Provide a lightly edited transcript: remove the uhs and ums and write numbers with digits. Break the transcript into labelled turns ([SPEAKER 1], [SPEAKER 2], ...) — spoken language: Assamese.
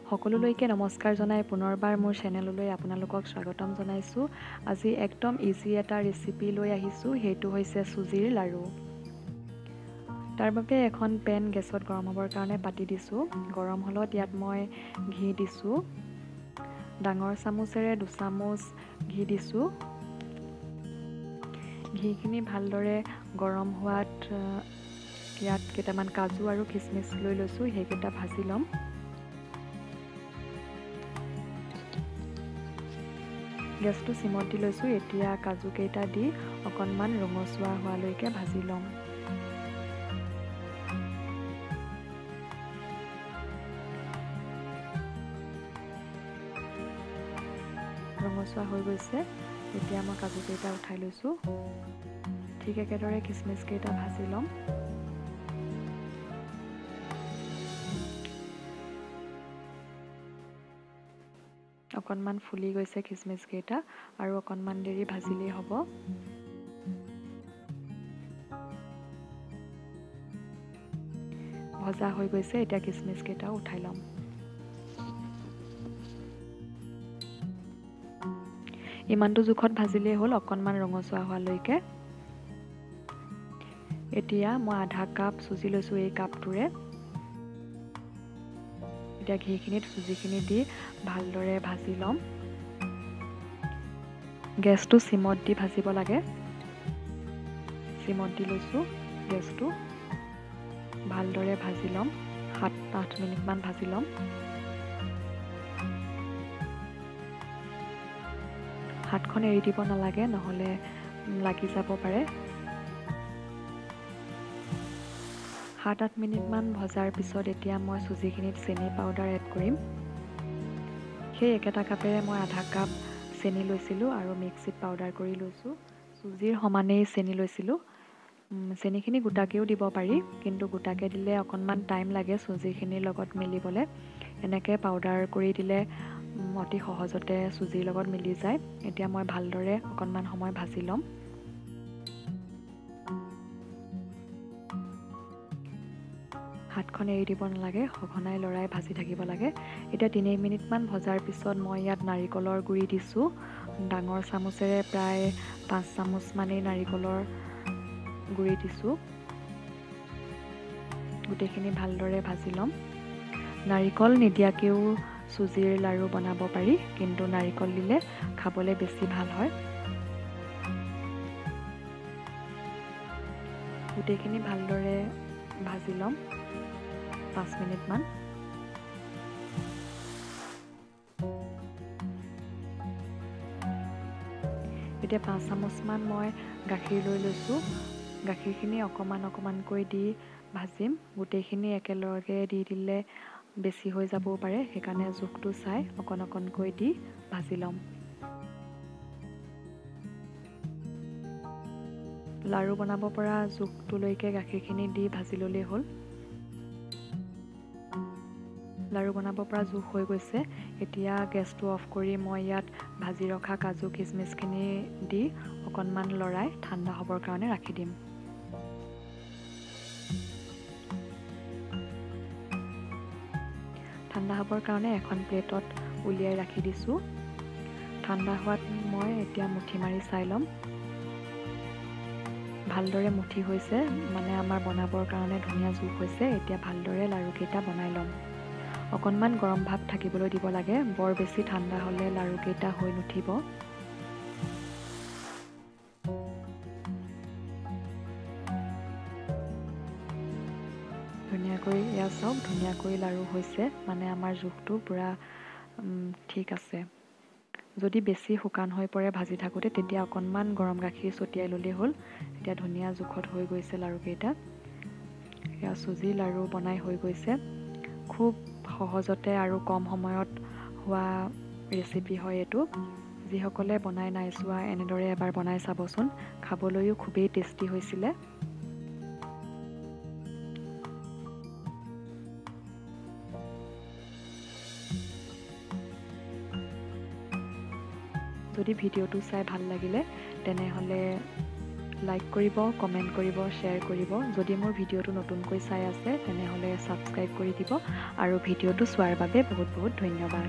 [SPEAKER 1] সকলোলৈকে নমস্কাৰ জনাই পুনৰবাৰ মোৰ চেনেললৈ আপোনালোকক স্বাগতম জনাইছোঁ। আজি একদম ইজি এটা ৰেচিপি লৈ আহিছোঁ, সেইটো হৈছে চুজিৰ লাড়ু। তাৰ বাবে এখন পেন গেছত গৰম হ'বৰ কাৰণে পাতি দিছোঁ। গৰম হ'লত ইয়াত মই ঘি দিছোঁ। ডাঙৰ চামুচেৰে 2 চামুচ ঘি দিছোঁ। ঘিখিনি ভালদৰে গৰম হোৱাত ইয়াত কেইটামান কাজু আৰু খিচমিচ লৈ লৈছোঁ, সেইকেইটা ভাজি ল'ম। গেছটো চিমত দি লৈছোঁ। এতিয়া কাজুকেইটা দি অকণমান ৰঙচুৱা হোৱালৈকে ভাজি ল'ম। ৰঙচুৱা হৈ গৈছে। এতিয়া মই কাজুকেইটা উঠাই লৈছোঁ। ঠিক একেদৰে খিচমিচকেইটা ভাজি ল'ম। অকণমান ফুলি গৈছে খিচমিচকেইটা, আৰু অকণমান দেৰি ভাজিলেই হ'ব। ভজা হৈ গৈছে। এতিয়া খিচমিচকেইটাও উঠাই ল'ম। ইমানটো জোখত ভাজিলেই হ'ল, অকণমান ৰঙচুৱা হোৱালৈকে। এতিয়া মই আধা কাপ চুজি লৈছোঁ এই কাপটোৰে। এতিয়া ঘিখিনিত চুজিখিনি দি ভালদৰে ভাজি ল'ম। গেছটো চিমত দি ভাজিব লাগে। চিমত দি লৈছোঁ গেছটো। ভালদৰে ভাজি ল'ম। 7-8 মিনিটমান ভাজি ল'ম। হাতখন এৰি দিব নালাগে, নহ'লে লাগি যাব পাৰে। 7-8 মিনিটমান ভজাৰ পিছত এতিয়া মই চুজিখিনিত চেনি পাউডাৰ এড কৰিম। সেই একেটা কাপেৰে মই আধা কাপ চেনি লৈছিলোঁ আৰু মিক্সিত পাউডাৰ কৰি লৈছোঁ। চুজিৰ সমানেই চেনি লৈছিলোঁ। চেনিখিনি গোটাকৈও দিব পাৰি, কিন্তু গোটাকৈ দিলে অকণমান টাইম লাগে চুজিখিনিৰ লগত মিলিবলৈ। এনেকৈ পাউডাৰ কৰি দিলে অতি সহজতে চুজিৰ লগত মিলি যায়। এতিয়া মই ভালদৰে অকণমান সময় ভাজি ল'ম। হাতখন এৰি দিব নালাগে, সঘনাই লৰাই ভাজি থাকিব লাগে। এতিয়া 3 মিনিটমান ভজাৰ পিছত মই ইয়াত নাৰিকলৰ গুড়ি দিছোঁ। ডাঙৰ চামুচেৰে প্ৰায় 5 চামুচমানেই নাৰিকলৰ গুড়ি দিছোঁ। গোটেইখিনি ভালদৰে ভাজি ল'ম। নাৰিকল নিদিয়াকৈও চুজিৰ লাড়ু বনাব পাৰি, কিন্তু নাৰিকল দিলে খাবলৈ বেছি ভাল হয়। গোটেইখিনি ভালদৰে ভাজি ল'ম 5 মিনিটমান। এতিয়া 5 চামুচমান মই গাখীৰ লৈ লৈছোঁ। গাখীৰখিনি অকণমানকৈ দি ভাজিম। গোটেইখিনি একেলগে দি দিলে বেছি হৈ যাবও পাৰে, সেইকাৰণে জোখটো চাই অকণকৈ দি ভাজি ল'ম। লাড়ু বনাব পৰা জোখটোলৈকে গাখীৰখিনি দি ভাজি ল'লেই হ'ল। লাড়ু বনাব পৰা জোখ হৈ গৈছে। এতিয়া গেছটো অফ কৰি মই ইয়াত ভাজি ৰখা কাজু খিচমিচখিনি দি অকণমান লৰাই ঠাণ্ডা হ'বৰ কাৰণে ৰাখি দিম। ঠাণ্ডা হ'বৰ কাৰণে এখন প্লেটত উলিয়াই ৰাখি দিছোঁ। ঠাণ্ডা হোৱাত মই এতিয়া মুঠি মাৰি চাই ল'ম। ভালদৰে মুঠি হৈছে, মানে আমাৰ বনাবৰ কাৰণে ধুনীয়া জোখ হৈছে। এতিয়া ভালদৰে লাড়ুকেইটা বনাই ল'ম। অকণমান গৰম ভাপ থাকিবলৈ দিব লাগে, বৰ বেছি ঠাণ্ডা হ'লে লাড়ুকেইটা হৈ নুঠিব। ধুনীয়াকৈ এয়া চাওক, ধুনীয়াকৈ লাড়ু হৈছে, মানে আমাৰ জোখটো পূৰা ঠিক আছে। যদি বেছি শুকান হৈ পৰে ভাজি থাকোঁতে, তেতিয়া অকণমান গৰম গাখীৰ ছটিয়াই ল'লেই হ'ল। এতিয়া ধুনীয়া জোখত হৈ গৈছে লাড়ুকেইটা। এয়া চুজি লাড়ু বনাই হৈ গৈছে। খুব সহজতে আৰু কম সময়ত হোৱা ৰেচিপি হয় এইটো। যিসকলে বনাই নাই চোৱা, এনেদৰে এবাৰ বনাই চাবচোন। খাবলৈও খুবেই টেষ্টি হৈছিলে। যদি ভিডিঅ'টো চাই ভাল লাগিলে, তেনেহ'লে লাইক কৰিব, কমেণ্ট কৰিব, শ্বেয়াৰ কৰিব। যদি মোৰ ভিডিঅ'টো নতুনকৈ চাই আছে তেনেহ'লে ছাবস্ক্ৰাইব কৰি দিব আৰু ভিডিঅ'টো চোৱাৰ বাবে বহুত বহুত ধন্যবাদ।